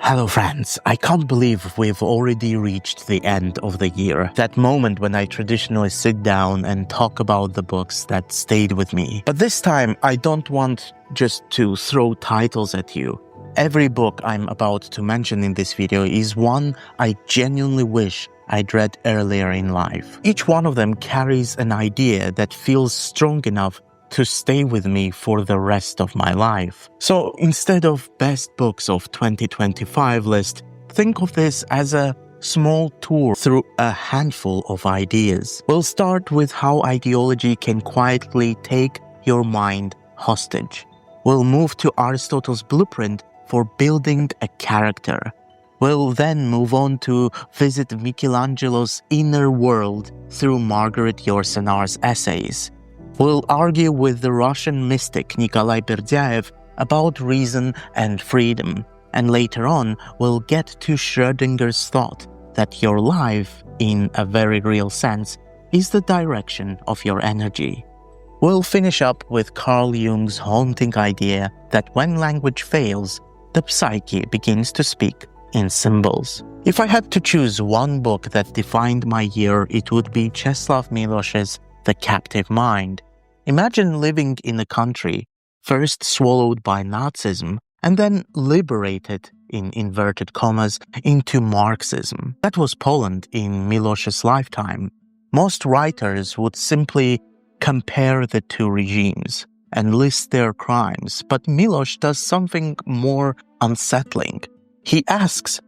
Hello friends, I can't believe we've already reached the end of the year. That moment when I traditionally sit down and talk about the books that stayed with me. But this time, I don't want just to throw titles at you. Every book I'm about to mention in this video is one I genuinely wish I'd read earlier in life. Each one of them carries an idea that feels strong enough to stay with me for the rest of my life. So instead of best books of 2025 list, think of this as a small tour through a handful of ideas. We'll start with how ideology can quietly take your mind hostage. We'll move to Aristotle's blueprint for building a character. We'll then move on to visit Michelangelo's inner world through Marguerite Yourcenar's essays. We'll argue with the Russian mystic Nikolai Berdyaev about reason and freedom. And later on, we'll get to Schrödinger's thought that your life, in a very real sense, is the direction of your energy. We'll finish up with Carl Jung's haunting idea that when language fails, the psyche begins to speak in symbols. If I had to choose one book that defined my year, it would be Czeslaw Milosz's The Captive Mind. Imagine living in a country first swallowed by Nazism and then liberated, in inverted commas, into Marxism. That was Poland in Milosz's lifetime. Most writers would simply compare the two regimes and list their crimes, but Milosz does something more unsettling. He asks,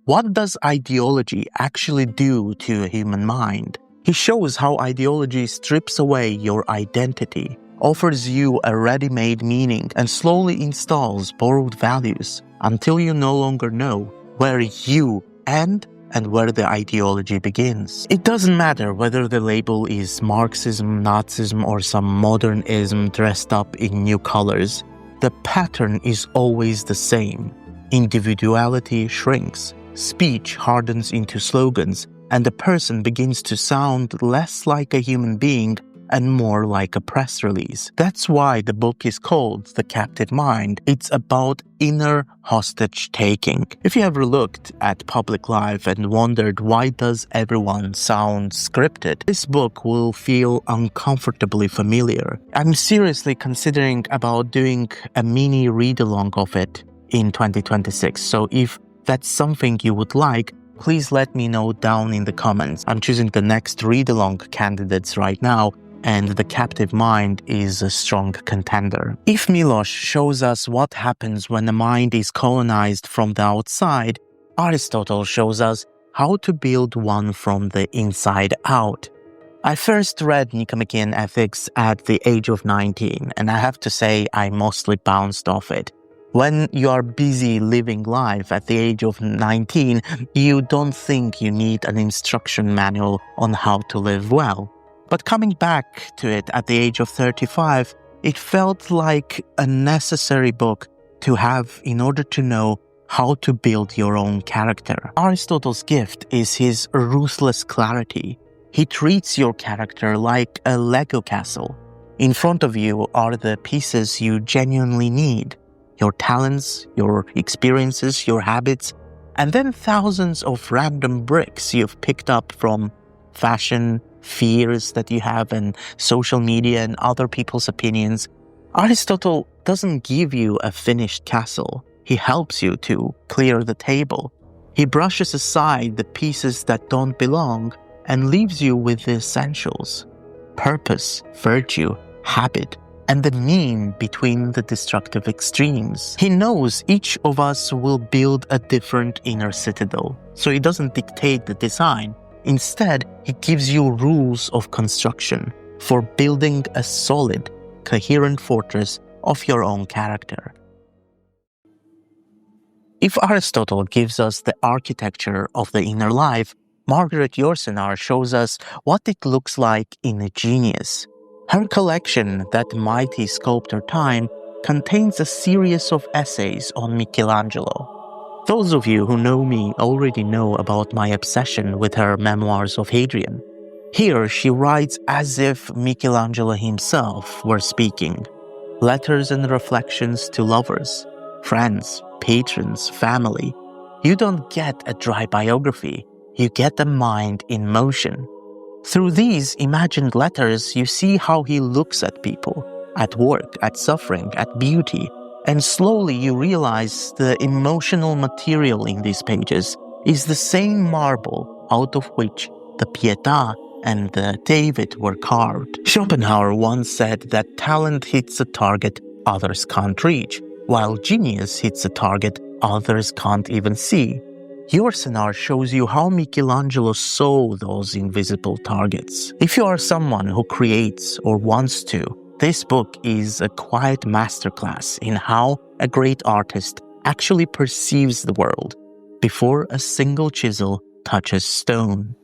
what does ideology actually do to a human mind? He shows how ideology strips away your identity, offers you a ready-made meaning, and slowly installs borrowed values until you no longer know where you end and where the ideology begins. It doesn't matter whether the label is Marxism, Nazism, or some modernism dressed up in new colors. The pattern is always the same. Individuality shrinks, speech hardens into slogans, and the person begins to sound less like a human being and more like a press release. That's why the book is called The Captive Mind. It's about inner hostage-taking. If you ever looked at public life and wondered why does everyone sound scripted, this book will feel uncomfortably familiar. I'm seriously considering about doing a mini read-along of it in 2026, so if that's something you would like, please let me know down in the comments. I'm choosing the next read-along candidates right now, and The Captive Mind is a strong contender. If Milosz shows us what happens when a mind is colonized from the outside, Aristotle shows us how to build one from the inside out. I first read Nicomachean Ethics at the age of 19, and I have to say I mostly bounced off it. When you are busy living life at the age of 19, you don't think you need an instruction manual on how to live well. But coming back to it at the age of 35, it felt like a necessary book to have in order to know how to build your own character. Aristotle's gift is his ruthless clarity. He treats your character like a Lego castle. In front of you are the pieces you genuinely need. Your talents, your experiences, your habits, and then thousands of random bricks you've picked up from fashion, fears that you have, and social media and other people's opinions. Aristotle doesn't give you a finished castle. He helps you to clear the table. He brushes aside the pieces that don't belong and leaves you with the essentials: purpose, virtue, habit, and the mean between the destructive extremes. He knows each of us will build a different inner citadel, so he doesn't dictate the design. Instead, he gives you rules of construction for building a solid, coherent fortress of your own character. If Aristotle gives us the architecture of the inner life, Marguerite Yourcenar shows us what it looks like in a genius. Her collection, That Mighty Sculptor Time, contains a series of essays on Michelangelo. Those of you who know me already know about my obsession with her memoirs of Hadrian. Here she writes as if Michelangelo himself were speaking. Letters and reflections to lovers, friends, patrons, family, You don't get a dry biography, you get a mind in motion. Through these imagined letters, you see how he looks at people, at work, at suffering, at beauty, and slowly you realize the emotional material in these pages is the same marble out of which the Pietà and the David were carved. Schopenhauer once said that talent hits a target others can't reach, while genius hits a target others can't even see. Yourcenar shows you how Michelangelo saw those invisible targets. If you are someone who creates or wants to, this book is a quiet masterclass in how a great artist actually perceives the world before a single chisel touches stone.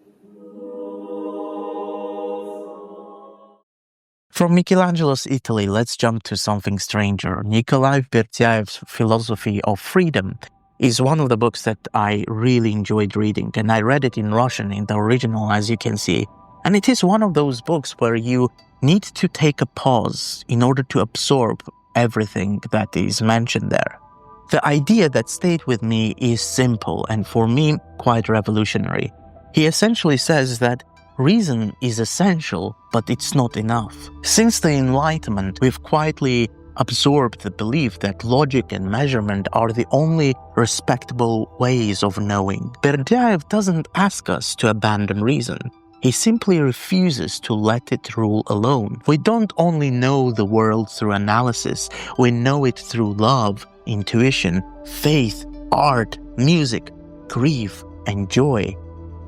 From Michelangelo's Italy, let's jump to something stranger. Nikolai Berdyaev's Philosophy of Freedom is one of the books that I really enjoyed reading, and I read it in Russian in the original, as you can see. And it is one of those books where you need to take a pause in order to absorb everything that is mentioned there. The idea that stayed with me is simple and for me quite revolutionary. He essentially says that reason is essential, but it's not enough. Since the Enlightenment, we've quietly absorbed the belief that logic and measurement are the only respectable ways of knowing. Berdyaev doesn't ask us to abandon reason. He simply refuses to let it rule alone. We don't only know the world through analysis, we know it through love, intuition, faith, art, music, grief, and joy.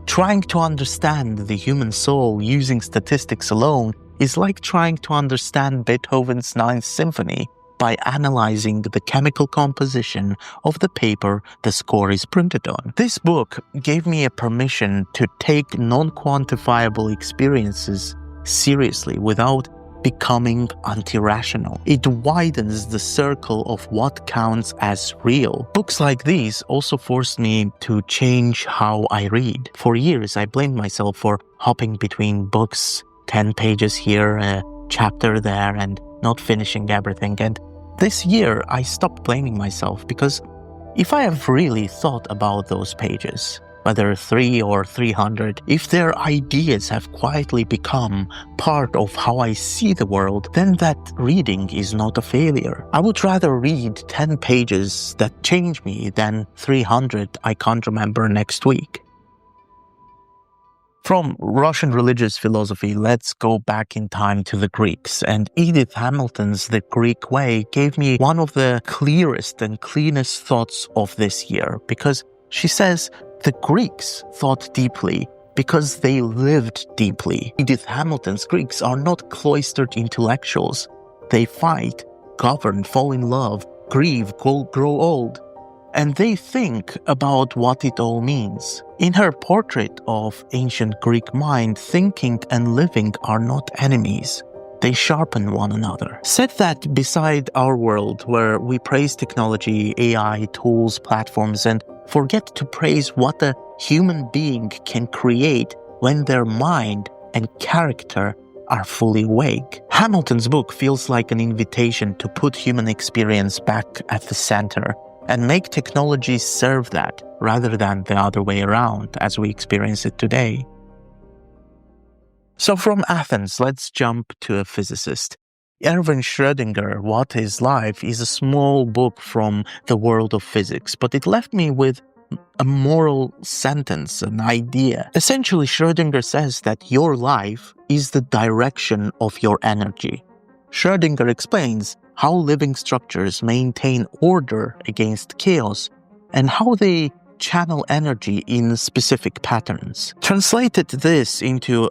Trying to understand the human soul using statistics alone is like trying to understand Beethoven's Ninth Symphony by analyzing the chemical composition of the paper the score is printed on. This book gave me a permission to take non-quantifiable experiences seriously without becoming anti-rational. It widens the circle of what counts as real. Books like these also forced me to change how I read. For years, I blamed myself for hopping between books, 10 pages here, a chapter there, and not finishing everything. And this year, I stopped blaming myself because if I have really thought about those pages, whether 3 or 300, if their ideas have quietly become part of how I see the world, then that reading is not a failure. I would rather read 10 pages that change me than 300 I can't remember next week. From Russian religious philosophy, let's go back in time to the Greeks. And Edith Hamilton's The Greek Way gave me one of the clearest and cleanest thoughts of this year, because she says, the Greeks thought deeply because they lived deeply. Edith Hamilton's Greeks are not cloistered intellectuals. They fight, govern, fall in love, grieve, grow old. And they think about what it all means. In her portrait of ancient Greek mind, thinking and living are not enemies. They sharpen one another. Set that beside our world, where we praise technology, AI, tools, platforms, and forget to praise what a human being can create when their mind and character are fully awake. Hamilton's book feels like an invitation to put human experience back at the center and make technology serve that rather than the other way around as we experience it today. So from Athens, let's jump to a physicist. Erwin Schrödinger What Is Life is a small book from the world of physics, but it left me with a moral sentence, an idea. Essentially, Schrödinger says that your life is the direction of your energy. Schrödinger explains how living structures maintain order against chaos and how they channel energy in specific patterns. Translated this into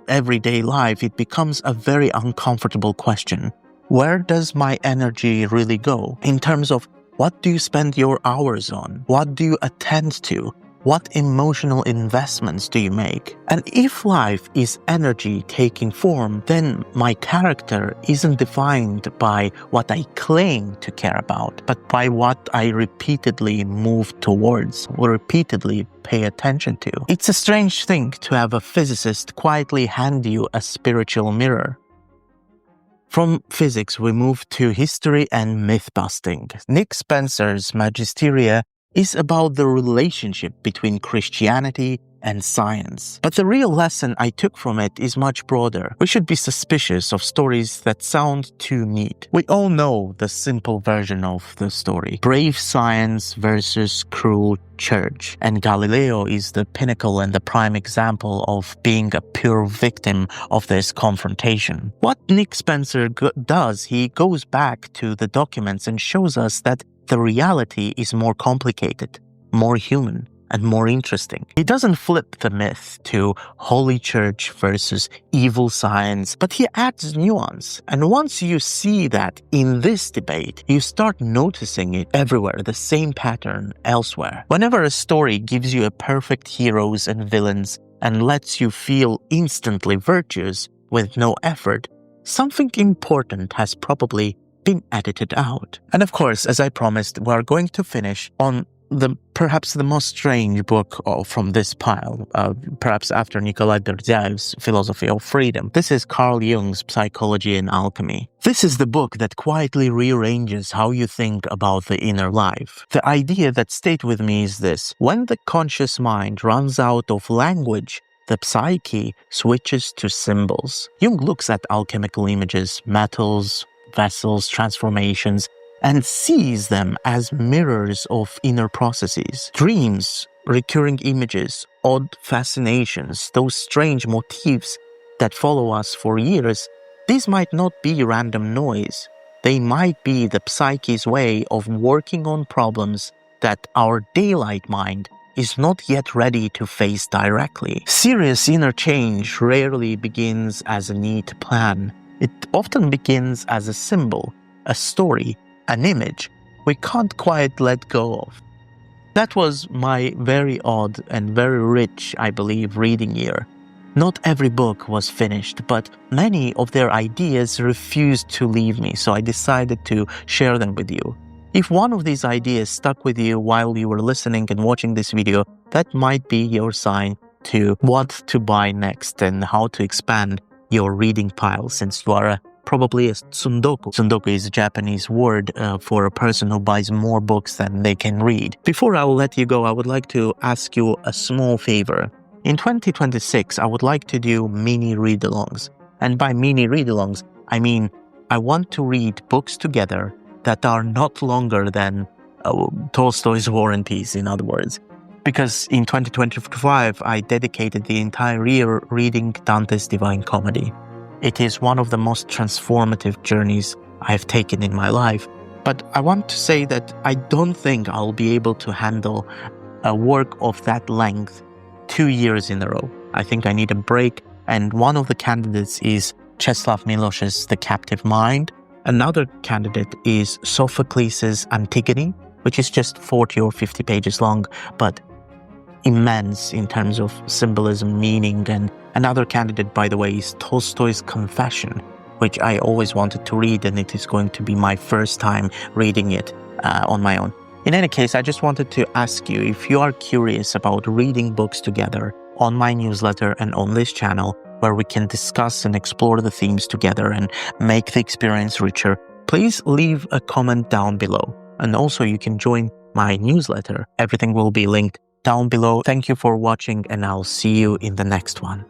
everyday life, it becomes a very uncomfortable question. Where does my energy really go? In terms of what do you spend your hours on? What do you attend to? What emotional investments do you make? And if life is energy taking form, then my character isn't defined by what I claim to care about, but by what I repeatedly move towards or repeatedly pay attention to. It's a strange thing to have a physicist quietly hand you a spiritual mirror. From physics, we move to history and myth-busting. Nick Spencer's Magisteria is about the relationship between Christianity and science. But the real lesson I took from it is much broader. We should be suspicious of stories that sound too neat. We all know the simple version of the story. Brave science versus cruel church. And Galileo is the pinnacle and the prime example of being a pure victim of this confrontation. What Nick Spencer does, he goes back to the documents and shows us that the reality is more complicated, more human, and more interesting. He doesn't flip the myth to holy church versus evil science, but he adds nuance. And once you see that in this debate, you start noticing it everywhere, the same pattern elsewhere. Whenever a story gives you a perfect heroes and villains and lets you feel instantly virtuous with no effort, something important has probably been edited out. And of course, as I promised, we are going to finish on perhaps the most strange book from this pile, perhaps after Nikolai Berdyaev's Philosophy of Freedom. This is Carl Jung's Psychology and Alchemy. This is the book that quietly rearranges how you think about the inner life. The idea that stayed with me is this: when the conscious mind runs out of language, the psyche switches to symbols. Jung looks at alchemical images, metals, vessels, transformations, and sees them as mirrors of inner processes. Dreams, recurring images, odd fascinations, those strange motifs that follow us for years, these might not be random noise. They might be the psyche's way of working on problems that our daylight mind is not yet ready to face directly. Serious inner change rarely begins as a neat plan. It often begins as a symbol, a story, an image we can't quite let go of. That was my very odd and very rich, I believe, reading year. Not every book was finished, but many of their ideas refused to leave me, so I decided to share them with you. If one of these ideas stuck with you while you were listening and watching this video, that might be your sign to what to buy next and how to expand your reading pile, since you are probably a sundoku. Sundoku is a Japanese word for a person who buys more books than they can read. Before I will let you go, I would like to ask you a small favor. In 2026, I would like to do mini read-alongs. And by mini read-alongs, I mean I want to read books together that are not longer than Tolstoy's War and Peace, in other words. Because in 2025, I dedicated the entire year reading Dante's Divine Comedy. It is one of the most transformative journeys I have taken in my life. But I want to say that I don't think I'll be able to handle a work of that length 2 years in a row. I think I need a break. And one of the candidates is Czeslaw Milosz's The Captive Mind. Another candidate is Sophocles Antigone, which is just 40 or 50 pages long, but immense in terms of symbolism, meaning. And another candidate, by the way, is Tolstoy's Confession, which I always wanted to read, and it is going to be my first time reading it on my own. In any case, I just wanted to ask you, if you are curious about reading books together on my newsletter and on this channel, where we can discuss and explore the themes together and make the experience richer, please leave a comment down below. And also you can join my newsletter. Everything will be linked down below. Thank you for watching, and I'll see you in the next one.